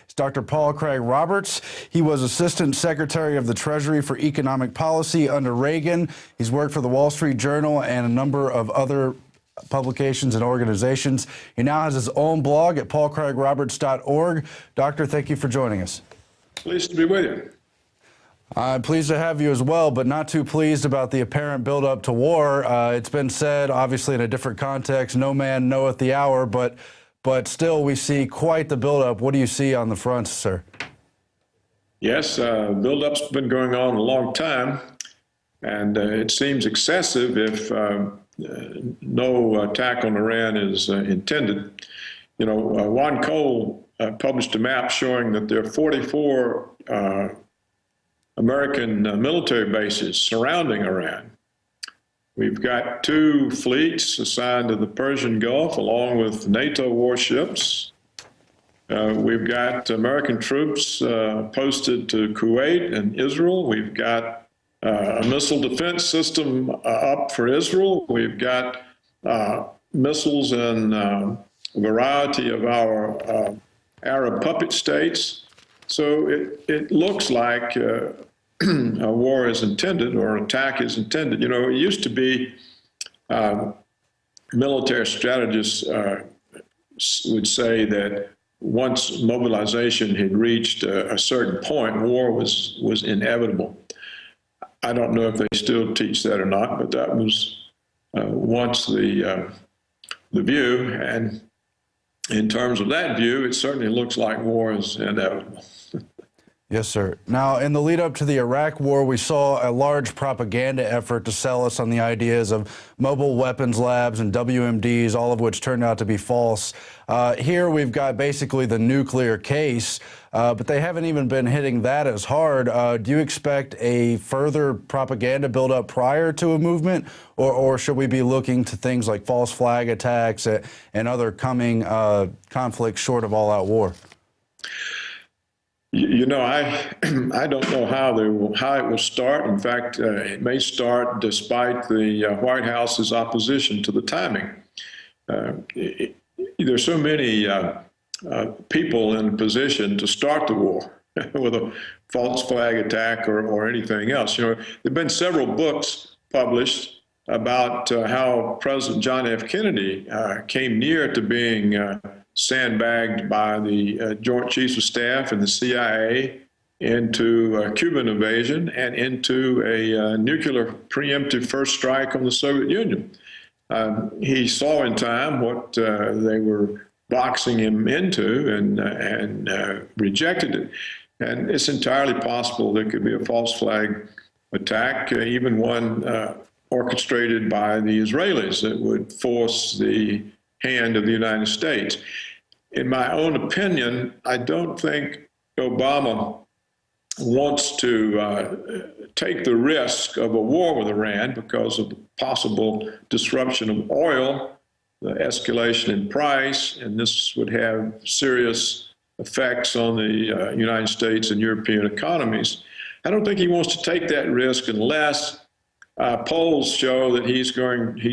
It's Dr. Paul Craig Roberts. He was Assistant Secretary of the Treasury for Economic Policy under Reagan. He's worked for the Wall Street Journal and a number of other publications and organizations. He now has his own blog at paulcraigroberts.org. Doctor, thank you for joining us. Pleased to be with you. I'm pleased to have you as well, but not too pleased about the apparent buildup to war. It's been said, obviously in a different context, no man knoweth the hour, but still we see quite the buildup. What do you see on the front, sir? Yes, buildup's been going on a long time, and it seems excessive if no attack on Iran is intended. You know, Juan Cole published a map showing that there are 44 American military bases surrounding Iran. We've got 2 fleets assigned to the Persian Gulf along with NATO warships. We've got American troops posted to Kuwait and Israel. We've got a missile defense system up for Israel. We've got missiles in a variety of our Arab puppet states. So it looks like a war is intended or an attack is intended. You know, it used to be military strategists would say that once mobilization had reached a certain point, war was inevitable. I don't know if they still teach that or not, but that was once the view. And in terms of that view, it certainly looks like war is inevitable. Yes, sir. Now, in the lead up to the Iraq war, we saw a large propaganda effort to sell us on the ideas of mobile weapons labs and WMDs, all of which turned out to be false. Here we've got basically the nuclear case, but they haven't even been hitting that as hard. Do you expect a further propaganda buildup prior to a movement, or should we be looking to things like false flag attacks and other coming conflicts short of all-out war? You know, I don't know how it will start. In fact, it may start despite the White House's opposition to the timing. There's so many people in a position to start the war with a false flag attack or anything else. You know, there've been several books published about how President John F. Kennedy came near to being sandbagged by the Joint Chiefs of Staff and the CIA into a Cuban invasion and into a nuclear preemptive first strike on the Soviet Union. He saw in time what they were boxing him into and rejected it. And it's entirely possible there could be a false flag attack, even one orchestrated by the Israelis that would force the hand of the United States. In my own opinion, I don't think Obama wants to take the risk of a war with Iran because of the possible disruption of oil, the escalation in price, and this would have serious effects on the United States and European economies. I don't think he wants to take that risk unless polls show that he's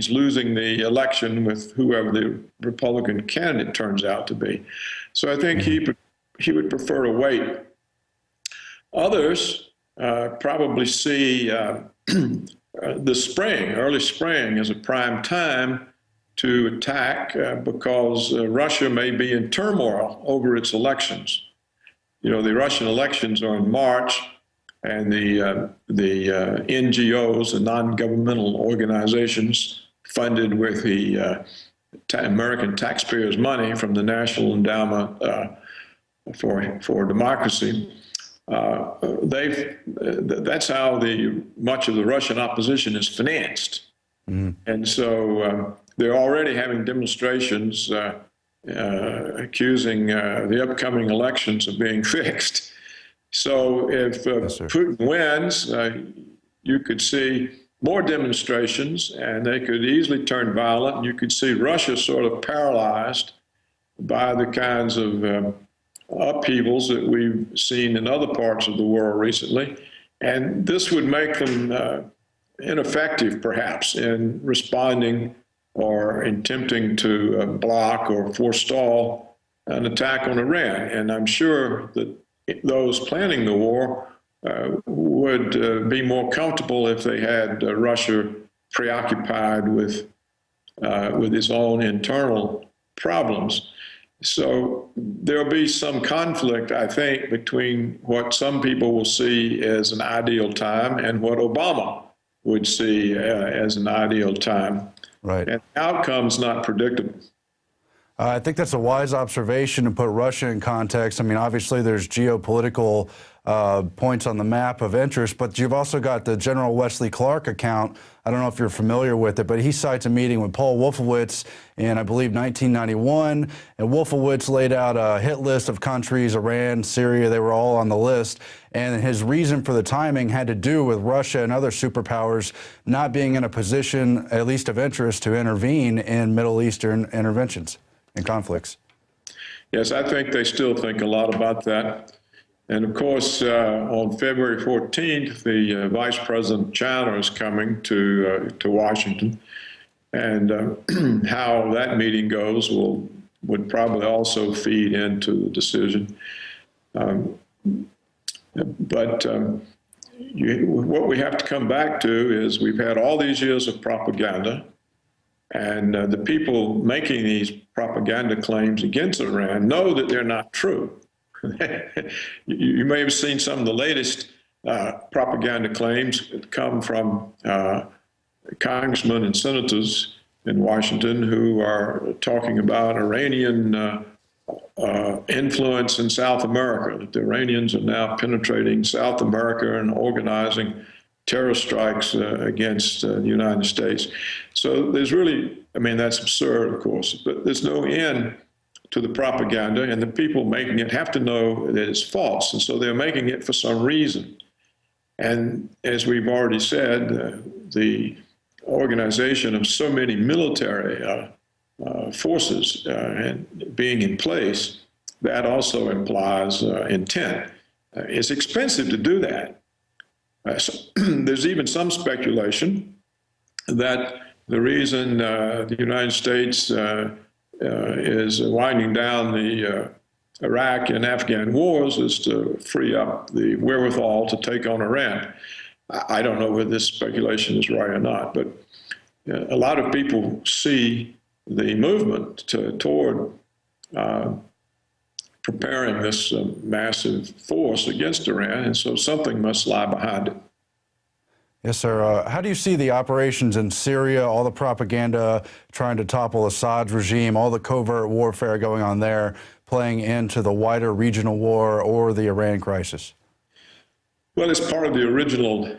losing the election with whoever the Republican candidate turns out to be. So I think he would prefer to wait. Others probably see the spring, early spring, as a prime time to attack because Russia may be in turmoil over its elections. You know, the Russian elections are in March. And the NGOs, the non-governmental organizations funded with the American taxpayers' money from the National Endowment for Democracy, that's how much of the Russian opposition is financed. And so they're already having demonstrations accusing the upcoming elections of being fixed. So if Putin wins, you could see more demonstrations, and they could easily turn violent. And you could see Russia sort of paralyzed by the kinds of upheavals that we've seen in other parts of the world recently. And this would make them ineffective, perhaps, in responding or attempting to block or forestall an attack on Iran. And I'm sure that those planning the war would be more comfortable if they had Russia preoccupied with its own internal problems. So there'll be some conflict, I think, between what some people will see as an ideal time and what Obama would see as an ideal time. Right. And the outcome's not predictable. I think that's a wise observation to put Russia in context. I mean, obviously there's geopolitical points on the map of interest, but you've also got the General Wesley Clark account. I don't know if you're familiar with it, but he cites a meeting with Paul Wolfowitz in, I believe, 1991. And Wolfowitz laid out a hit list of countries, Iran, Syria, they were all on the list. And his reason for the timing had to do with Russia and other superpowers not being in a position, at least of interest, to intervene in Middle Eastern interventions and conflicts. Yes, I think they still think a lot about that. And of course, on February 14th, the Vice President of China is coming to Washington. And how that meeting goes would probably also feed into the decision. What we have to come back to is we've had all these years of propaganda, and the people making these propaganda claims against Iran know that they're not true. You may have seen some of the latest propaganda claims that come from congressmen and senators in Washington who are talking about Iranian influence in South America, that the Iranians are now penetrating South America and organizing terror strikes against the United States. So there's really, I mean, that's absurd, of course, but there's no end to the propaganda, and the people making it have to know that it's false, and so they're making it for some reason. And as we've already said, the organization of so many military forces and being in place, that also implies intent. It's expensive to do that. So there's even some speculation that the reason the United States is winding down the Iraq and Afghan wars is to free up the wherewithal to take on Iran. I don't know whether this speculation is right or not, but a lot of people see the movement toward preparing this massive force against Iran, and so something must lie behind it. Yes, sir. How do you see the operations in Syria, all the propaganda trying to topple Assad's regime, all the covert warfare going on there, playing into the wider regional war or the Iran crisis? Well, it's part of the original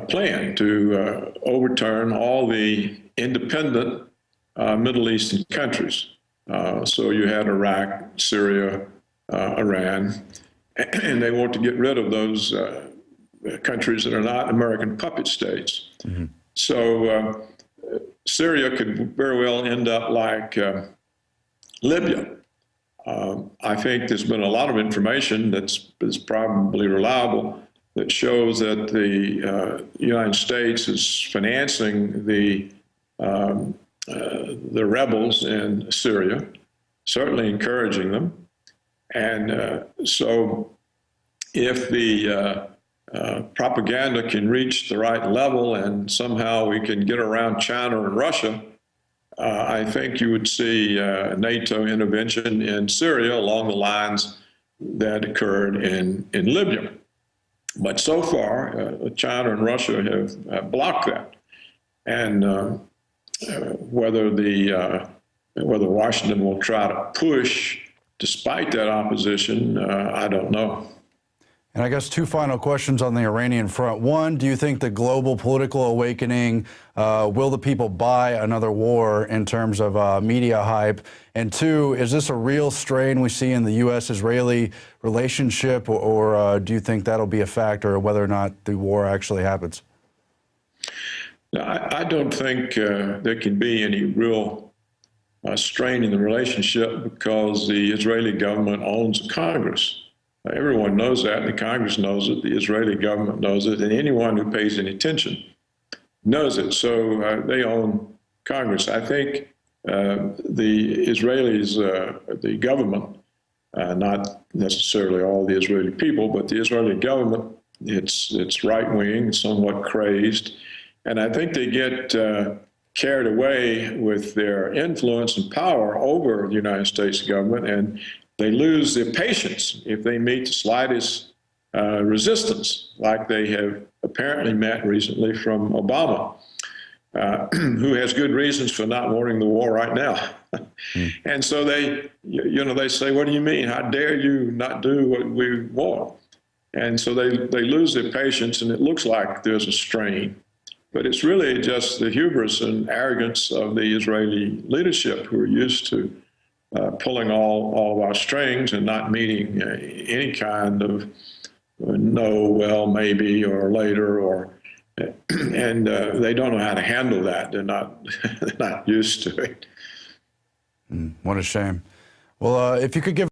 plan to overturn all the independent Middle Eastern countries. So you had Iraq, Syria, Iran, and they want to get rid of those countries that are not American puppet states. Mm-hmm. So Syria could very well end up like Libya. I think there's been a lot of information that's probably reliable that shows that the United States is financing the rebels in Syria, certainly encouraging them. And so if the propaganda can reach the right level and somehow we can get around China and Russia, I think you would see NATO intervention in Syria along the lines that occurred in Libya. But so far, China and Russia have blocked that. And whether Washington will try to push despite that opposition, I don't know. And I guess two final questions on the Iranian front. One, do you think the global political awakening, will the people buy another war in terms of media hype? And two, is this a real strain we see in the U.S.-Israeli relationship, or do you think that'll be a factor whether or not the war actually happens? I don't think there can be any real strain in the relationship because the Israeli government owns Congress. Everyone knows that, and the Congress knows it, the Israeli government knows it, and anyone who pays any attention knows it. So they own Congress. I think the Israelis, the government, not necessarily all the Israeli people, but the Israeli government, it's right-wing, somewhat crazed, and I think they get carried away with their influence and power over the United States government, and they lose their patience if they meet the slightest resistance, like they have apparently met recently from Obama, who has good reasons for not wanting the war right now. And so they, they say, what do you mean? How dare you not do what we want? And so they lose their patience, and it looks like there's a strain. But it's really just the hubris and arrogance of the Israeli leadership, who are used to pulling all of our strings and not meeting any kind of no, well, maybe, or later, or and they don't know how to handle that. They're not used to it. What a shame. Well, if you could give